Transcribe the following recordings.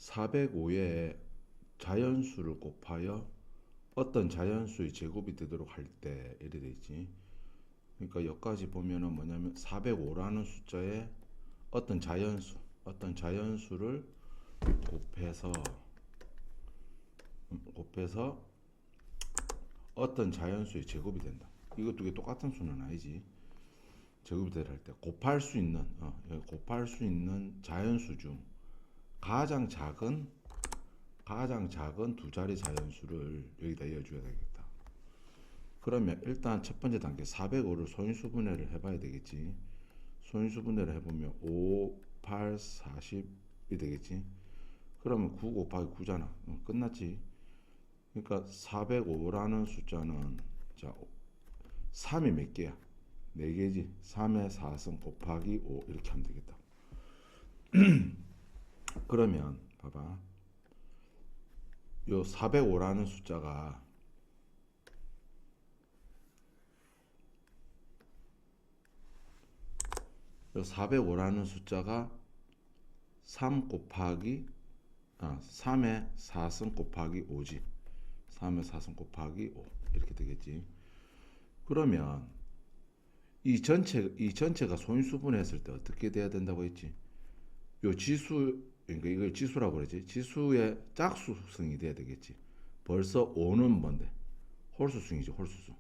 405에 자연수를 곱하여 어떤 자연수의 제곱이 되도록 할 때 이래 되지. 그러니까 여기까지 보면은 뭐냐면 405라는 숫자에 어떤 자연수를 곱해서 어떤 자연수의 제곱이 된다. 이거 두 개 똑같은 수는 아니지. 제곱이 되려 할 때 곱할 수 있는 자연수 중 가장 작은 두 자리 자연수를 여기다 이어줘야 되겠다. 그러면 일단 첫 번째 단계 405를 소인수분해를 해봐야 되겠지. 소인수분해를 해보면 5, 8, 40이 되겠지. 그러면 9 곱하기 9잖아. 끝났지. 그러니까 405라는 숫자는 자 3이 몇 개야? 4개지. 3의 4승 곱하기 5 이렇게 하면 되겠다. 그러면 봐봐. 요 405라는 숫자가 요 405라는 숫자가 3의 4승 곱하기 5지. 3의 4승 곱하기 5 이렇게 되겠지. 그러면 이 전체가 소인수분해했을 때 어떻게 돼야 된다고 했지? 요 지수, 그러니까 이걸 지수라고 그러지. 지수의 짝수승이 돼야 되겠지. 벌써 5는 뭔데? 홀수승이지, 홀수승.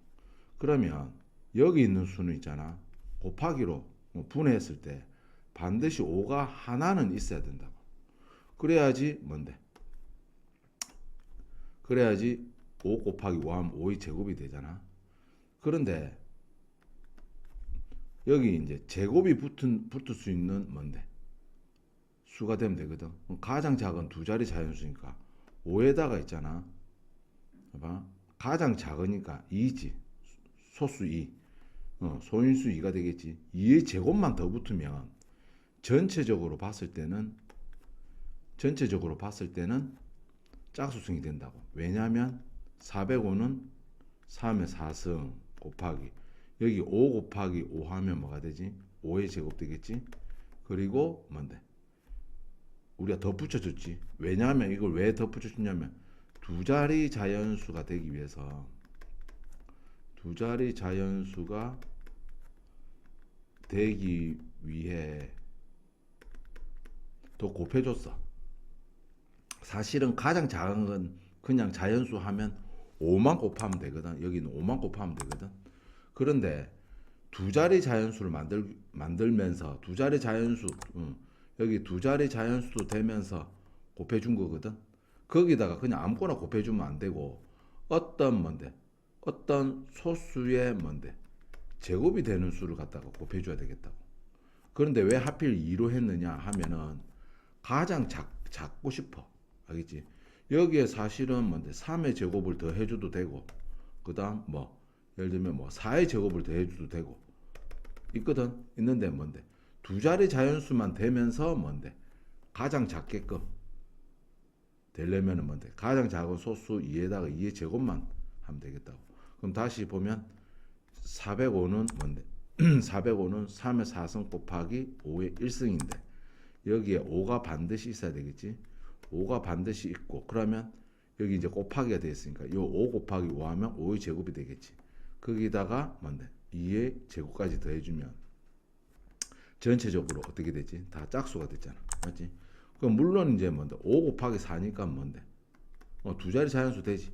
그러면 여기 있는 수는 있잖아. 곱하기로 분해했을 때 반드시 5가 하나는 있어야 된다고. 그래야지 뭔데? 그래야지 5 곱하기 5 하면 5의 제곱이 되잖아. 그런데 여기 이제 제곱이 붙을 수 있는 뭔데? 수가 되면 되거든. 가장 작은 두 자리 자연수니까 5에다가 있잖아. 봐봐. 가장 작으니까 2지. 소수 2. 소인수 2가 되겠지. 2의 제곱만 더 붙으면 전체적으로 봤을 때는 짝수승이 된다고. 왜냐하면 405는 3의 4승 곱하기 여기 5 곱하기 5 하면 뭐가 되지? 5의 제곱 되겠지. 그리고 뭔데? 우리가 덧붙여줬지. 왜냐하면 이걸 왜 덧붙여줬냐면 두 자리 자연수가 되기 위해서 더 곱해줬어. 사실은 가장 작은 건 그냥 자연수 하면 5만 곱하면 되거든. 여기는 5만 곱하면 되거든. 그런데 두 자리 자연수를 만들면서 여기 두 자리 자연수도 되면서 곱해준 거거든. 거기다가 그냥 아무거나 곱해주면 안 되고 어떤 소수의 제곱이 되는 수를 갖다가 곱해줘야 되겠다고. 그런데 왜 하필 2로 했느냐 하면은 가장 작고 싶어. 알겠지? 여기에 사실은 3의 제곱을 더 해줘도 되고, 그 다음 예를 들면 4의 제곱을 더 해줘도 되고, 있는데 두 자리 자연수만 되면서 가장 작게끔 되려면은 가장 작은 소수 2에다가 2의 제곱만 하면 되겠다고. 그럼 다시 보면 405는 405는 3의 4승 곱하기 5의 1승인데 여기에 5가 반드시 있어야 되겠지. 5가 반드시 있고 그러면 여기 이제 곱하기가 되어 있으니까 이 5 곱하기 5 하면 5의 제곱이 되겠지. 거기다가 2의 제곱까지 더해주면 전체적으로 어떻게 되지? 다 짝수가 됐잖아. 맞지? 그럼 물론 이제 5 곱하기 4니까 두 자리 자연수 되지.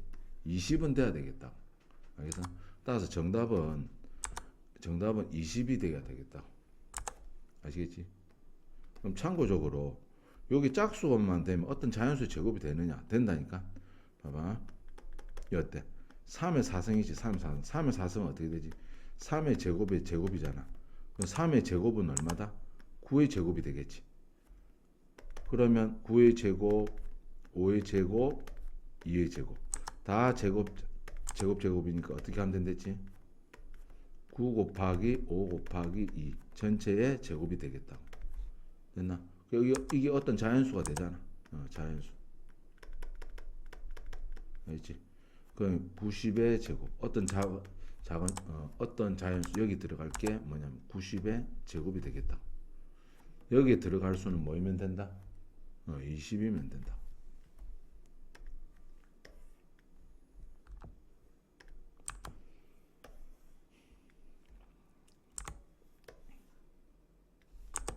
20은 돼야 되겠다. 알겠어? 따라서 정답은 20이 돼야 되겠다. 아시겠지? 그럼 참고적으로 여기 짝수만 되면 어떤 자연수의 제곱이 되느냐? 된다니까. 봐봐. 이 어때? 3의 4승이지. 3의 4승. 3의 4승은 어떻게 되지? 3의 제곱의 제곱이잖아. 그럼 3의 제곱은 얼마다? 9의 제곱이 되겠지. 그러면 9의 제곱, 5의 제곱, 2의 제곱. 다 제곱이니까 어떻게 하면 된댔지? 9 곱하기 5 곱하기 2 전체의 제곱이 되겠다. 됐나? 이게 어떤 자연수가 되잖아. 자연수. 알겠지? 그럼 90의 제곱. 어떤 자연수 여기 들어갈 게 뭐냐면 90의 제곱이 되겠다. 여기에 들어갈 수는 뭐이면 된다? 20이면 된다.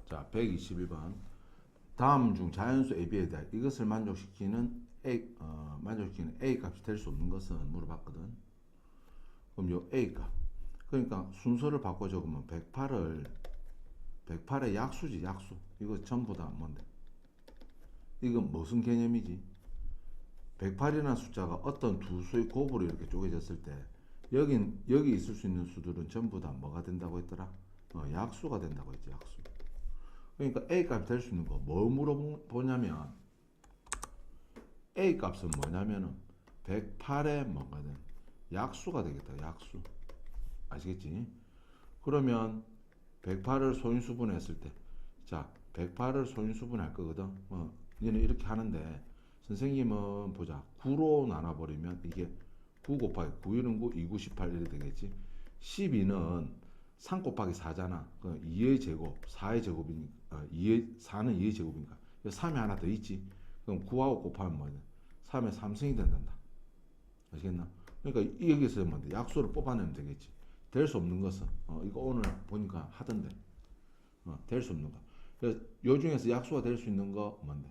자, 121번. 다음 중 자연수 AB에 대해 이것을 만족시키는 A 값이 될 수 없는 것은 물어봤거든. 그럼 요 A 값. 그러니까 순서를 바꿔 적으면 108의 약수지, 약수. 이거 전부 다 뭔데? 이건 무슨 개념이지? 108이라는 숫자가 어떤 두 수의 곱으로 이렇게 쪼개졌을 때 여기 있을 수 있는 수들은 전부 다 뭐가 된다고 했더라? 약수가 된다고 했지, 약수. 그러니까 A 값이 될 수 있는 거 뭐 물어보냐면 A 값은 뭐냐면은 108의 뭐가든 약수가 되겠다, 약수. 아시겠지? 그러면 108을 소인수분했을 때, 자, 108을 소인수분할 거거든. 얘는 이렇게 하는데, 선생님은 보자. 9로 나눠버리면 이게 9 곱하기 9, 1은 9, 2, 9, 18 이렇게 되겠지. 12는 3 곱하기 4잖아. 2의 제곱, 4의 제곱이니까, 4는 2의 제곱이니까. 3이 하나 더 있지. 그럼 9하고 곱하면 뭐냐? 3의 3승이 된단다. 아시겠나? 그러니까 여기서 뭔데? 약수를 뽑아내면 되겠지. 될 수 없는 것은 이거 오늘 보니까 하던데 될 수 없는 거. 그래서 요 중에서 약수가 될 수 있는 거 뭔데?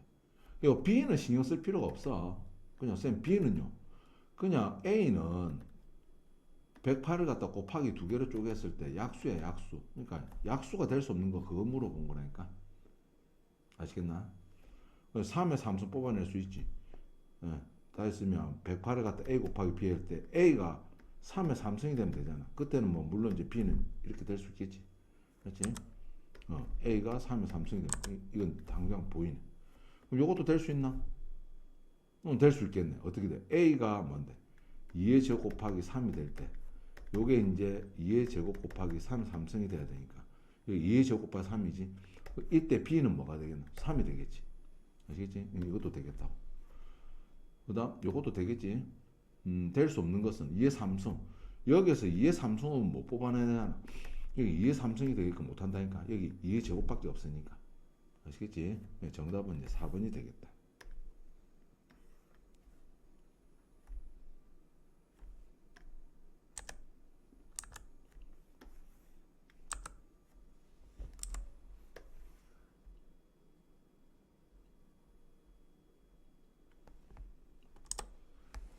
요 B는 신경 쓸 필요가 없어. 그냥 쌤 B는요. 그냥 A는 108을 갖다 곱하기 두 개로 쪼갰을 때 약수야, 약수. 그러니까 약수가 될 수 없는 거 그거 물어본 거라니까. 아시겠나? 3의 3승 뽑아낼 수 있지. 예, 다 했으면 108을 갖다 A 곱하기 B 할 때 A가 3의 3승이 되면 되잖아. 그때는 뭐 물론 이제 B는 이렇게 될 수 있겠지. 그렇지? A가 3의 3승이 되면 이건 당장 보이네. 그럼 이것도 될 수 있나? 될 수 있겠네. 어떻게 돼? A가 뭔데? 2의 제곱 곱하기 3이 될 때 요게 이제 2의 제곱 곱하기 3의 3승이 돼야 되니까 여기 2의 제곱 곱하기 3이지. 이때 B는 뭐가 되겠나? 3이 되겠지. 아시겠지? 이것도 되겠다고. 그 다음 요것도 되겠지. 될 수 없는 것은 2의 3승. 여기서 2의 3승은 못 뽑아내야 되잖아. 여기 2의 3승이 되게끔 못한다니까. 여기 2의 제곱밖에 없으니까. 아시겠지? 정답은 이제 4번이 되겠다.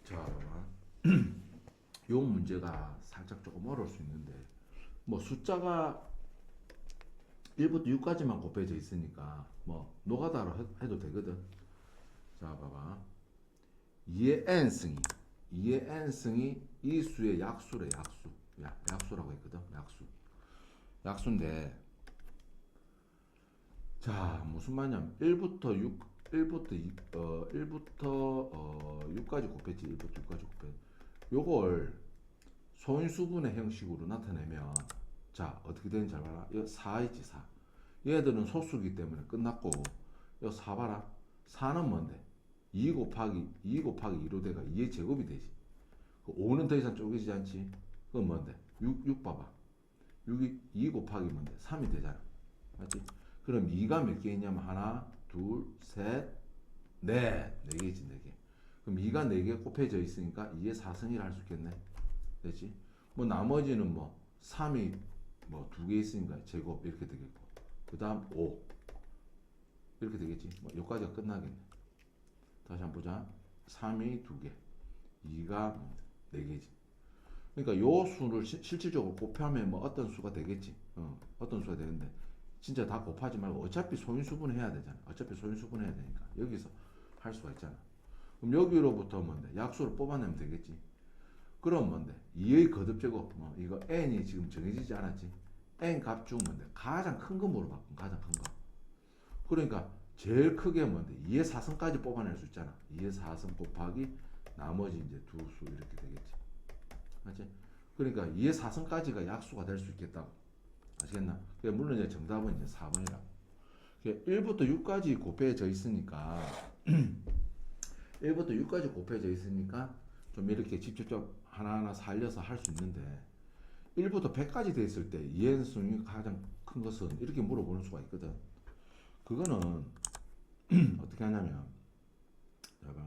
자, 요 문제가 살짝 조금 어려울 수 있는데 뭐 숫자가 1부터 6까지만 곱해져 있으니까 뭐 노가다로 해도 되거든. 자, 봐봐. 2의 n승이 이 수의 약수래, 약수. 약수라고 했거든. 약수. 약수인데 자, 무슨 말이냐면 1부터 6까지 곱했지. 1부터 6까지 곱했. 요걸 소인수분의 형식으로 나타내면 자, 어떻게 되는지 잘 봐라. 이거 4 있지, 4. 얘들은 소수기 때문에 끝났고 이거 4 봐라. 4는 뭔데? 2 곱하기 2로 돼가 2의 제곱이 되지. 5는 더 이상 쪼개지지 않지? 그건 뭔데? 6 봐봐. 6이 2 곱하기 뭔데? 3이 되잖아. 맞지? 그럼 2가 몇 개 있냐면 하나, 둘, 셋, 넷. 4개지, 4개. 그럼 2가 4개 곱해져 있으니까 2의 4승이라 할 수 있겠네. 됐지? 뭐 나머지는 뭐 3이 뭐 2개 있으니까 제곱 이렇게 되겠고 그 다음 5 이렇게 되겠지. 뭐 여기까지가 끝나겠네. 다시 한번 보자. 3이 2개 2가 4개지. 그러니까 요 수를 실질적으로 곱하면 뭐 어떤 수가 되겠지. 어떤 수가 되는데 진짜 다 곱하지 말고 어차피 소인수분 해야 되잖아. 어차피 소인수분 해야 되니까 여기서 할 수가 있잖아. 그럼 여기로부터 뭔데? 약수를 뽑아내면 되겠지. 그럼 뭔데? 2의 거듭제곱 이거 n이 지금 정해지지 않았지. n 값 중 뭔데? 가장 큰 거 물어봤고 가장 큰 거. 그러니까 제일 크게 뭔데? 2의 4승까지 뽑아낼 수 있잖아. 2의 4승 곱하기 나머지 이제 두 수 이렇게 되겠지. 맞지? 그러니까 2의 4승까지가 약수가 될 수 있겠다고. 아시겠나? 물론 이제 정답은 이제 4번이라고. 1부터 6까지 곱해져 있으니까 1부터 6까지 곱해져 있으니까 좀 이렇게 직접적 하나하나 살려서 할 수 있는데 1부터 100까지 돼 있을 때 2n승이 가장 큰 것은 이렇게 물어보는 수가 있거든. 그거는 어떻게 어떻게 하냐면, 봐봐.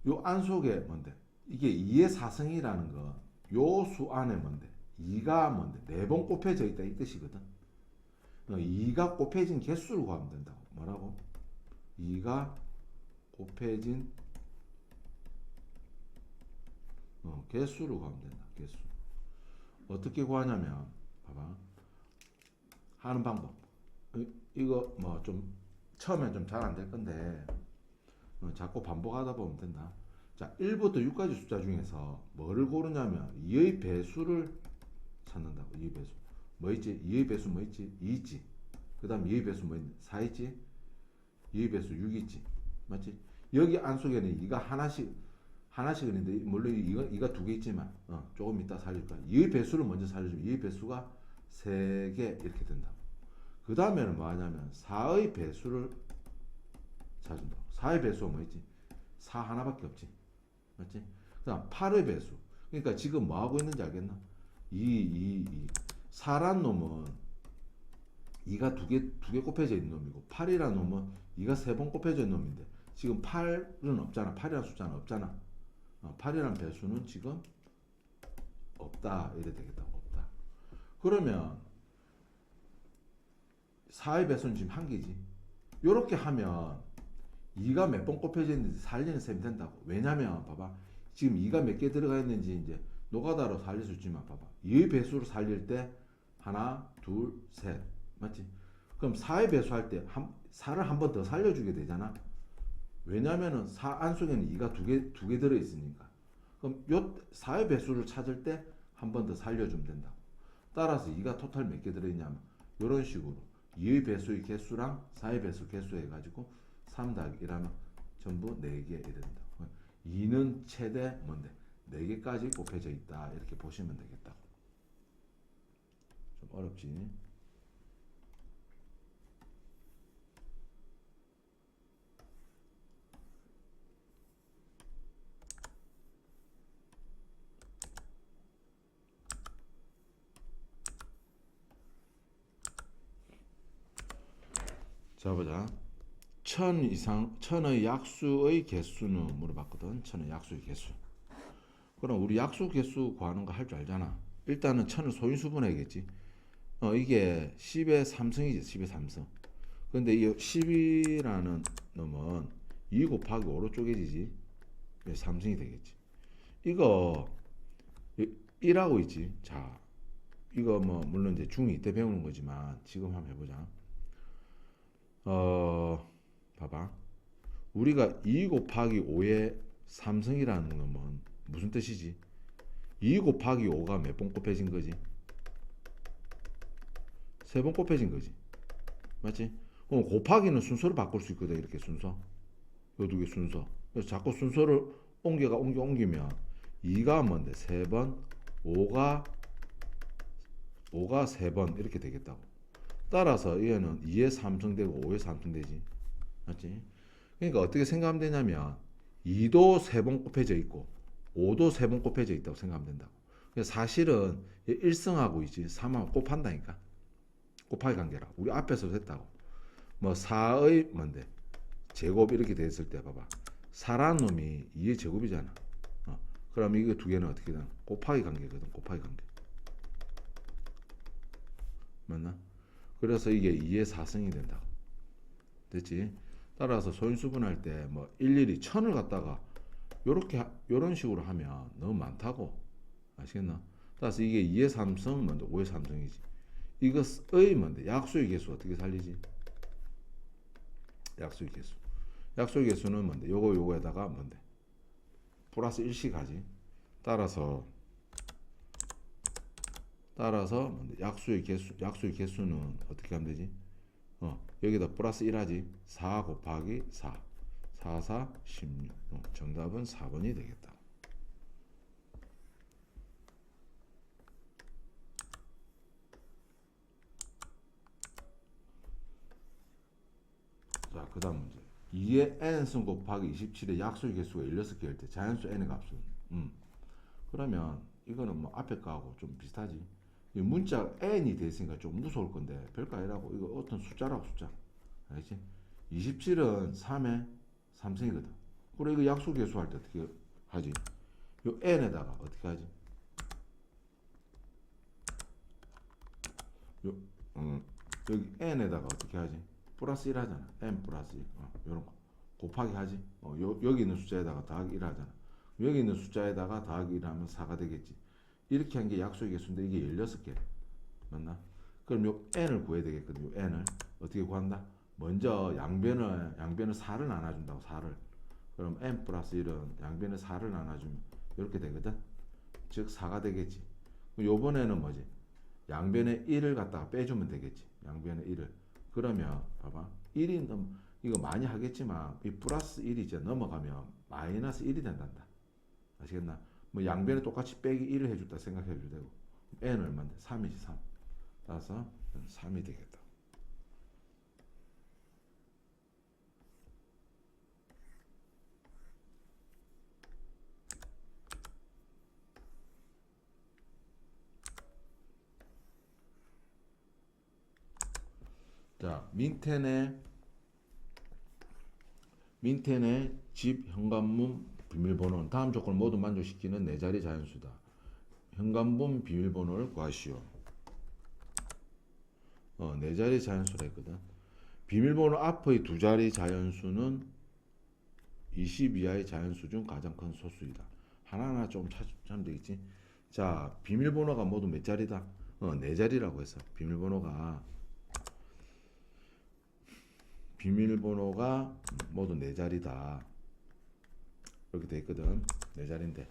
요 안속에 뭔데? 이게 2의 4승이라는 거, 요 수 안에 뭔데? 2가 뭔데? 4번 곱해져 있다 이 뜻이거든. 2가 곱해진 개수를 구하면 된다고. 뭐라고? 2가 곱해진 개수를 구하면 된다. 개수. 어떻게 구하냐면, 봐봐. 하는 방법. 이거 뭐 좀 처음엔 좀 잘 안 될 건데 자꾸 반복하다 보면 된다. 자, 1부터 6까지 숫자 중에서 뭐를 고르냐면 2의 배수를 찾는다고. 2의 배수. 뭐 있지? 2의 배수 뭐 있지? 2 있지. 그 다음 2의 배수 뭐 있지? 4 있지? 2의 배수 6 있지. 맞지? 여기 안속에는 2가 하나씩 있는데 물론 이가 2개 있지만 조금 이따 살릴 거야. 2의 배수를 먼저 살려주면 2의 배수가 3개 이렇게 된다. 그 다음에는 뭐 하냐면 4의 배수를 찾는다. 4의 배수가 뭐 있지? 4 하나밖에 없지. 맞지? 그 다음 8의 배수. 그러니까 지금 뭐 하고 있는지 알겠나? 2. 4란 놈은 2가 두 개 곱해져 있는 놈이고 8이란 놈은 2가 3번 곱해져 있는 놈인데 지금 8은 없잖아. 8이라는 숫자는 없잖아. 8이라는 배수는 지금 없다. 이래 되겠다. 없다. 그러면 4의 배수는 지금 1개지. 요렇게 하면 2가 몇 번 곱해져 있는지 살리는 셈이 된다고. 왜냐면 봐봐. 지금 2가 몇 개 들어가 있는지 이제 노가다로 살릴 수 있지만 봐봐. 2의 배수를 살릴 때 하나, 둘, 셋. 맞지? 그럼 4의 배수할 때 4를 한 번 더 살려주게 되잖아. 왜냐면은 4 안속에는 2가 두 개 들어있으니까. 그럼 요 4의 배수를 찾을 때 한 번 더 살려주면 된다고. 따라서 2가 토탈 몇 개 들어있냐면 이런 식으로 2의 배수의 개수랑 4의 배수 개수 해가지고 3 더하기 1하면 전부 4개 이래 된다. 2는 최대 뭔데? 4개까지 곱해져 있다. 이렇게 보시면 되겠다. 좀 어렵지? 자 보자. 1000의 약수의 개수는 물어봤거든. 1000의 약수의 개수. 그럼 우리 약수 개수 구하는 거 할 줄 알잖아. 일단은 1000을 소인수분해야겠지. 이게 10의 3승이지. 10의 3승. 근데 이 10이라는 놈은 2 곱하기 5로 쪼개지지. 3승이 되겠지. 이거 1하고 있지. 자, 이거 뭐 물론 이제 중2 때 배우는 거지만 지금 한번 해보자. 봐봐. 우리가 2 곱하기 5의 3승이라는 놈은 무슨 뜻이지? 2 곱하기 5가 몇 번 곱해진 거지? 3번 곱해진 거지. 맞지? 그럼 곱하기는 순서를 바꿀 수 있거든. 이렇게 순서. 요 두 개 순서. 그래서 자꾸 순서를 옮기면 2가 뭔데? 3번, 5가 3번 이렇게 되겠다고. 따라서 얘는 2의 3승 되고 5의 3승 되지. 맞지? 그러니까 어떻게 생각하면 되냐면 2도 3번 곱해져 있고 5도 3번 곱해져 있다고 생각하면 된다고. 사실은 1승하고 있지 3하고 곱한다니까. 곱하기 관계라. 우리 앞에서도 했다고. 뭐 4의 뭔데? 제곱 이렇게 됐을 때 봐봐. 4라는 놈이 2의 제곱이잖아. 그럼 이거 두 개는 어떻게 되나? 곱하기 관계거든. 곱하기 관계. 맞나? 그래서 이게 2의 4승이 된다. 됐지? 따라서 소인수분할 때 뭐 일일이 1000을 갖다가 요런 식으로 하면 너무 많다고. 아시겠나? 따라서 이게 2의 3승 뭔데? 5의 3승이지. 이것의 뭔데? 약수의 개수 어떻게 살리지? 약수의 개수. 약수의 개수는 뭔데? 요거에다가 뭔데? 플러스 1씩 하지. 따라서 뭔데? 약수의 개수는 어떻게 하면 되지? 여기다 플러스 1 하지. 4 곱하기 4. 4, 4, 16. 정답은 4번이 되겠다. 자, 그 다음 문제. 2의 n승 곱하기 27의 약수의 개수가 16개일 때 자연수 n의 값은 그러면 이거는 뭐 앞에 거하고 좀 비슷하지. 이 문자 n이 돼 있으니까 좀 무서울 건데 별거 아니라고. 이거 어떤 숫자라고. 숫자. 알겠지? 27은 3의 3승이거든. 그리고 이거 약수계수 할 때 어떻게 하지? 요 n에다가 어떻게 하지? 요, 여기 n에다가 어떻게 하지? 플러스 1 하잖아. n 플러스 1. 요런 거. 곱하기 하지. 여기 있는 숫자에다가 더하기 1 하잖아. 여기 있는 숫자에다가 더하기 1 하면 4가 되겠지. 이렇게 한 게 약수의 개수인데 이게 16개. 맞나? 그럼 요 n을 구해야 되겠거든. 요 n을. 어떻게 구한다? 먼저 양변을 4를 나눠준다고. 4를. 그럼 n 플러스 1은 양변에 4를 나눠주면 이렇게 되거든. 즉 4가 되겠지. 요번에는 뭐지? 양변에 1을 갖다가 빼주면 되겠지. 양변에 1을. 그러면 봐봐. 1이 이거 많이 하겠지만 이 플러스 1이 이제 넘어가면 마이너스 1이 된단다. 아시겠나? 뭐 양변에 똑같이 빼기 1을 해줬다 생각해도 되고. n은 얼마인데? 3이지 3. 따라서 3이 되겠다. 자, 민텐의 집 현관문 비밀번호는 다음 조건을 모두 만족시키는 4자리 자연수다. 현관문 비밀번호를 구하시오. 4자리 자연수라 했거든. 비밀번호 앞의 2자리 자연수는 20 이하의 자연수 중 가장 큰 소수이다. 하나하나 좀 찾으면 되겠지. 자, 비밀번호가 모두 몇 자리다? 4자리라고 했어. 비밀번호가 모두 4자리다. 이렇게 돼 있거든. 4자리인데.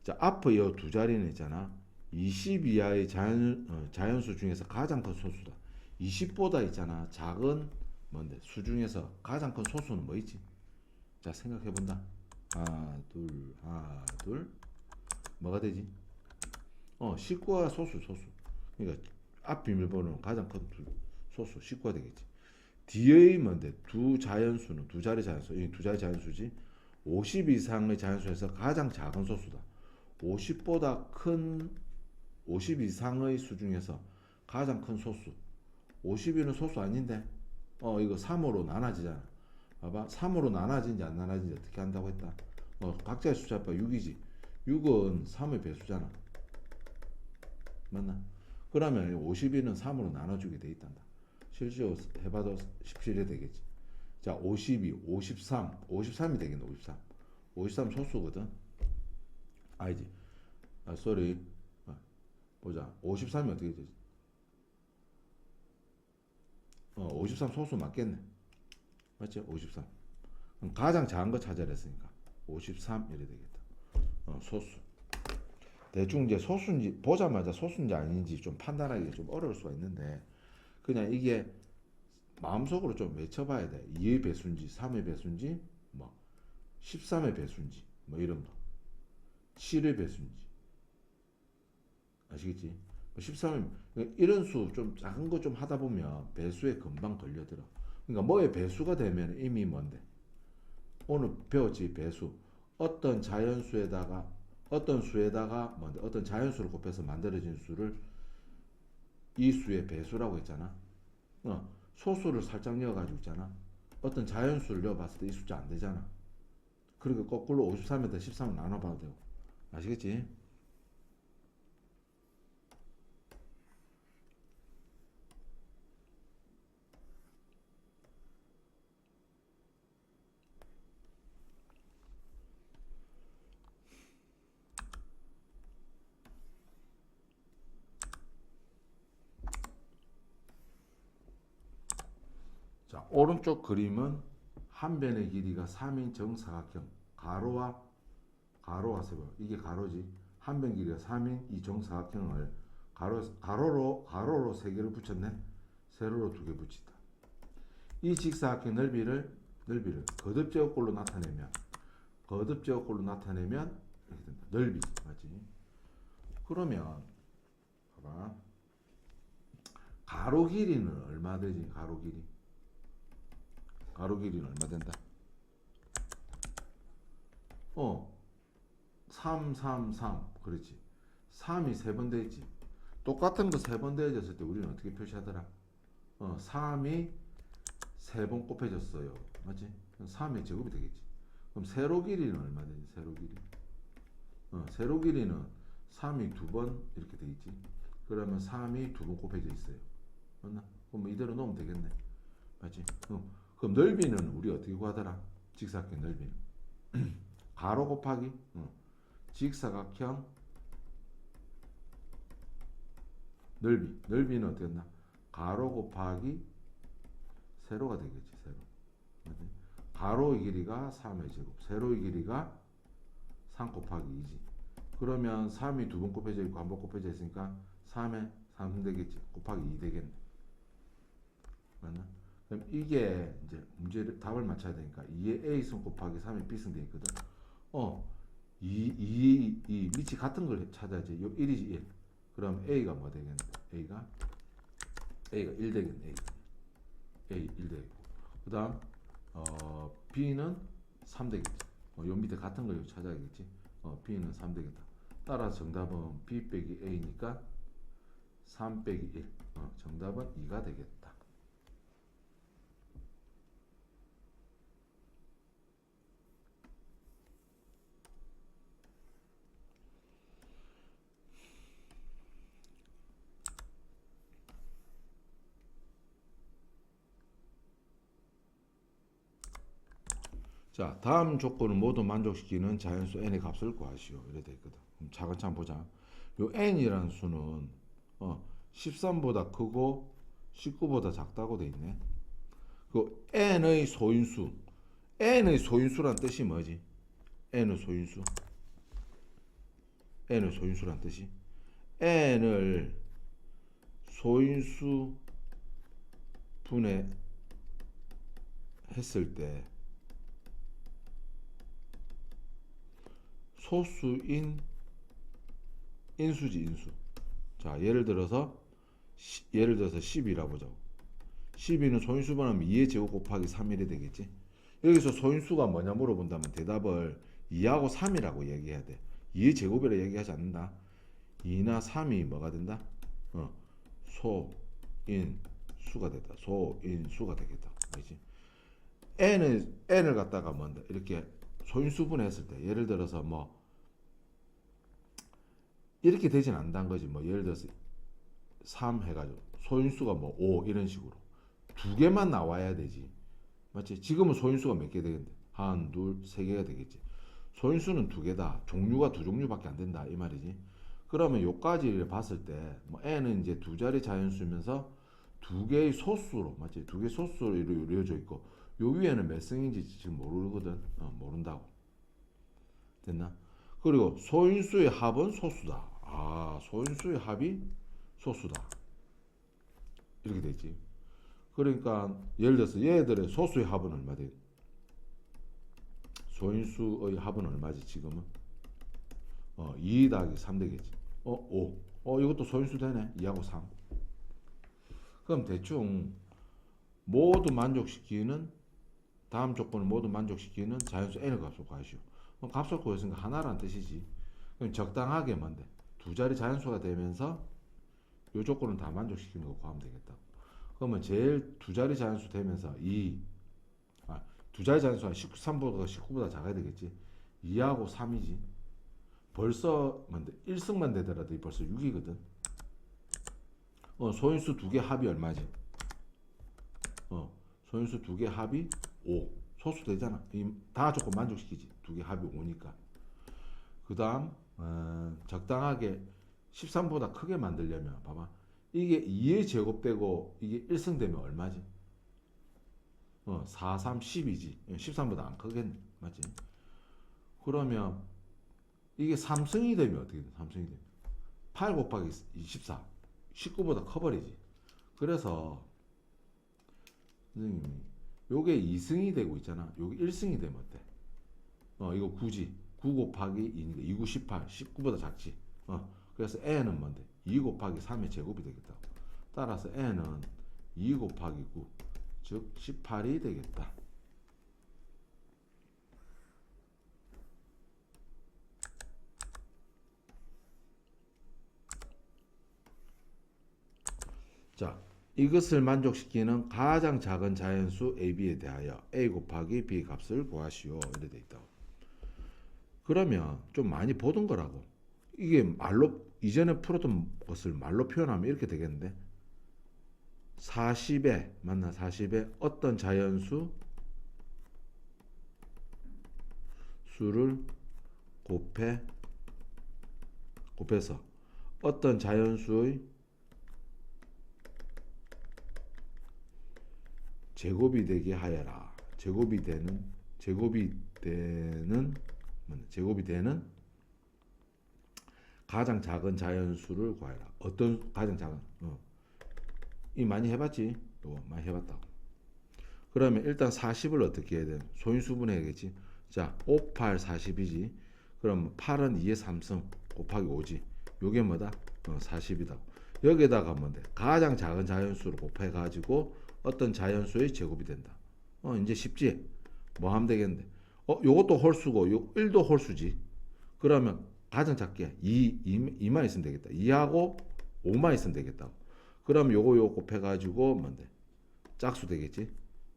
자, 앞에 이 2자리는 있잖아. 20 이하의 자연수 중에서 가장 큰 소수다. 20보다 있잖아. 작은 뭔데? 수 중에서 가장 큰 소수는 뭐 있지? 자, 생각해 본다. 하나, 둘. 뭐가 되지? 19가 소수. 그러니까 앞 비밀번호는 가장 큰 소수 19가 되겠지. 뒤의 뭔데? 2자연수는 2자리 자연수. 이 2자리 자연수지. 50 이상의 자연수에서 가장 작은 소수다. 50보다 큰 50 이상의 수 중에서 가장 큰 소수. 50이는 소수 아닌데. 이거 3으로 나눠지잖아. 봐봐. 3으로 나눠진지 안 나눠진지 어떻게 한다고 했다. 각자의 숫자 봐. 6이지. 6은 3의 배수잖아. 맞나? 그러면 52는 3으로 나눠주게 돼 있단다. 실제로 해봐도 17이 되겠지. 자, 52, 53이 되겠네. 53 소수거든. 아니지. 쏘리. 보자. 53이 어떻게 되지? 53 소수 맞겠네. 맞지? 53. 그럼 가장 작은 거 찾아야 했으니까 53 이래 되겠다. 소수. 대충 이제 소수인지 보자마자 소수인지 아닌지 좀 판단하기 좀 어려울 수가 있는데 그냥 이게 마음속으로 좀 외쳐봐야 돼. 2의 배수인지 3의 배수인지 뭐 13의 배수인지 뭐 이런 거. 7의 배수인지 아시겠지? 13은 이런 수 좀 작은 거 좀 하다 보면 배수에 금방 걸려들어. 그러니까 뭐의 배수가 되면 이미 뭔데? 오늘 배웠지. 배수. 어떤 자연수에다가 어떤 수에다가 뭔데? 어떤 자연수를 곱해서 만들어진 수를 이 수의 배수라고 했잖아. 소수를 살짝 넣어가지고 있잖아. 어떤 자연수를 넣어봤을 때 이 숫자 안 되잖아. 그리고 거꾸로 53에다 13을 나눠봐도 되고. 아시겠지? 자, 오른쪽 그림은 한 변의 길이가 3인 정사각형 가로와 세로. 이게 가로지. 한 변 길이가 3인 이 정사각형을 가로로 3개를 붙였네. 세로로 2개 붙이다. 이 직사각형 넓이를 거듭제곱꼴로 나타내면 이렇게 된다. 넓이 맞지? 그러면 봐봐. 가로 길이는 얼마 되지? 가로 길이는 얼마 된다? 3. 그렇지. 3이 3번 되있지. 똑같은 거 3번 되어졌을 때 우리는 어떻게 표시하더라? 3이 3번 곱해졌어요. 맞지? 3의 제곱이 되겠지. 그럼 세로 길이는 얼마 되지? 세로 길이. 세로 길이는 3이 2번 이렇게 되겠지. 그러면 3이 2번 곱해져 있어요. 맞나? 그럼 이대로 넣으면 되겠네. 맞지? 그럼 넓이는 우리 어떻게 구하더라? 직사각형 넓이는. 가로 곱하기 직사각형 넓이는 어떻게 했나? 가로 곱하기 세로가 되겠지. 세로. 맞지? 가로의 길이가 3의 제곱, 세로의 길이가 3 곱하기 2지. 그러면 3이 2번 곱해져 있고 한 번 곱해져 있으니까 3에 3 되겠지. 곱하기 2 되겠네. 맞나? 그럼 이게 이제 문제를 답을 맞춰야 되니까 2의 a승 곱하기 3의 b승 돼 있거든. 이 밑이 같은 걸 찾아야지. 요 1이지 1. 그럼 a가 뭐 되겠는데? a가 1 되겠네. a 1 되겠고. 그다음 b는 3 되겠지. 요 밑에 같은 걸 찾아야겠지. b는 3 되겠다. 따라서 정답은 b 빼기 a니까 3 빼기 1. 정답은 2가 되겠다. 자, 다음 조건을 모두 만족시키는 자연수 n의 값을 구하시오. 이래 돼 있거든. 그럼 차근차근 보자. 요 n이라는 수는 13보다 크고 19보다 작다고 돼 있네. 그 n의 소인수. n의 소인수란 뜻이 뭐지? n의 소인수. n의 소인수란 뜻이 n을 소인수 분해했을 때 소수인 인수지 인수. 자, 예를 들어서 10이라 보자고. 12는 소인수분 하면 2의 제곱 곱하기 3일이 되겠지. 여기서 소인수가 뭐냐 물어본다면 대답을 2하고 3이라고 얘기해야 돼. 2의 제곱이라 얘기하지 않는다. 2나 3이 뭐가 된다? 소인수가 됐다. 소인수가 되겠다. 알지? n을 갖다가 뭔다? 이렇게 소인수분 했을 때 예를 들어서 뭐 이렇게 되진 않는다는 거지. 뭐 예를 들어서 3 해가지고 소인수가 뭐 5 이런 식으로 두 개만 나와야 되지. 맞지? 지금은 소인수가 몇 개 되겠는데? 한, 둘, 세 개가 되겠지. 소인수는 두 개다. 종류가 두 종류밖에 안 된다. 이 말이지. 그러면 요까지를 봤을 때, 뭐 n은 이제 두 자리 자연수면서 두 개의 소수로, 맞지? 두 개의 소수로 이루어져 있고, 요 위에는 몇 승인지 지금 모르거든. 모른다고. 됐나? 그리고 소인수의 합은 소수다. 소인수의 합이 소수다. 이렇게 되지. 그러니까 예를 들어서 얘들의 소수의 합은 얼마 돼? 소인수의 합은 얼마지 지금은? 2 더하기 3 되겠지. 5. 이것도 소인수 되네. 2하고 3. 그럼 대충 모두 만족시키는 다음 조건을 모두 만족시키는 자연수 n의 값을 구하시오. 값을 구했으니까 하나라는 뜻이지. 그럼 적당하게 뭔데? 두 자리 자연수가 되면서 이 조건을 다 만족시키는 거 구하면 되겠다. 그러면 제일 두 자리 자연수 되면서 두 자리 자연수가 13보다 19보다 작아야 되겠지. 2하고 3이지. 벌써 뭔데 1승만 되더라도 벌써 6이거든. 소인수 두 개 합이 얼마지? 소인수 두 개 합이 5. 소수 되잖아. 다 조건 만족시키지. 두 개 합이 5니까. 그 다음 적당하게 13보다 크게 만들려면 봐봐. 이게 2의 제곱되고 이게 1승 되면 얼마지? 4, 3, 10이지. 13보다 안 크겠네. 맞지? 그러면 이게 3승이 되면 어떻게 돼? 3승이 되면 8 곱하기 24. 19보다 커버리지. 그래서 선생님이 요게 2승이 되고 있잖아. 요게 1승이 되면 어때? 이거 9지. 9 곱하기 2니까 2, 9, 18. 19보다 작지. 그래서 n은 뭔데? 2 곱하기 3의 제곱이 되겠다. 따라서 n은 2 곱하기 9, 즉 18이 되겠다. 자, 이것을 만족시키는 가장 작은 자연수 AB에 대하여 A 곱하기 B 값을 구하시오. 이래 돼 있다고. 그러면 좀 많이 보던 거라고. 이게 말로 이전에 풀었던 것을 말로 표현하면 이렇게 되겠는데 40에 맞나 40에 어떤 자연수 수를 곱해서 어떤 자연수의 제곱이 되게 하여라. 제곱이 되는 가장 작은 자연수를 구하라. 어떤 가장 작은? 이 많이 해봤지? 이거 많이 해봤다고. 그러면 일단 40을 어떻게 해야 돼? 소인수분해야겠지. 자, 5, 8, 40이지. 그럼 8은 2의 3승 곱하기 5지. 요게 뭐다? 40이다. 여기에다가 뭔데? 가장 작은 자연수를 곱해가지고 어떤 자연수의 제곱이 된다. 이제 쉽지? 뭐 하면 되겠는데? 요것도 홀수고, 요 1도 홀수지. 그러면 가장 작게 2만 있으면 되겠다. 2하고 5만 있으면 되겠다. 그럼 요거 곱해가지고 뭔데? 짝수 되겠지?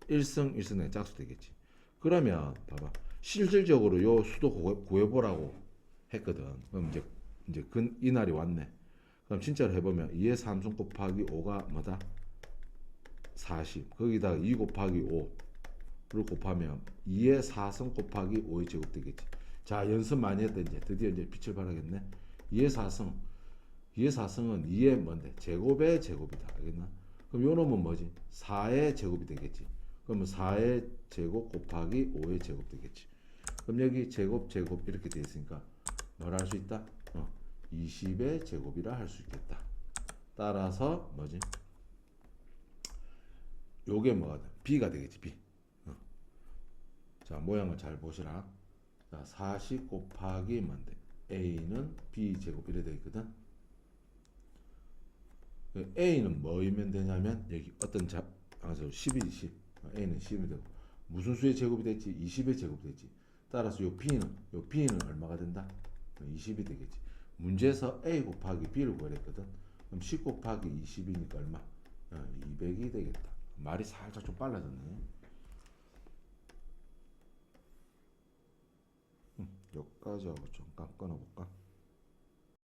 1승 1승의 짝수 되겠지. 그러면 봐봐. 실질적으로 요 수도 구해보라고 했거든. 그럼 이제 이 날이 왔네. 그럼 진짜로 해보면 2의 3승 곱하기 5가 뭐다? 40. 거기다가 2 곱하기 5를 곱하면 2의 4승 곱하기 5의 제곱 되겠지. 자, 연습 많이 했다. 이제 드디어 이제 빛을 발하겠네. 2의 4승. 2의 4승은 2의 뭔데? 제곱의 제곱이다. 알겠나? 그럼 요 놈은 뭐지? 4의 제곱이 되겠지. 그러면 4의 제곱 곱하기 5의 제곱 되겠지. 그럼 여기 제곱 이렇게 돼 있으니까 뭐라 할 수 있다? 20의 제곱이라 할 수 있겠다. 따라서 뭐지? 요게 뭐가 돼? B가 되겠지. B. 자, 모양을 잘 보시라. 자, 40 곱하기 뭔데? A는 B 제곱 이래 돼 있거든. A는 뭐이면 되냐면 여기 어떤 10이지 10. A는 10이 되고 무슨 수의 제곱이 됐지? 20의 제곱이 됐지. 따라서 요 B는 얼마가 된다? 20이 되겠지. 문제에서 A 곱하기 B를 구하랬거든. 그럼 10 곱하기 20이니까 얼마? 200이 되겠다. 말이 살짝 좀 빨라졌네. 여기까지 하고 잠깐 끊어볼까?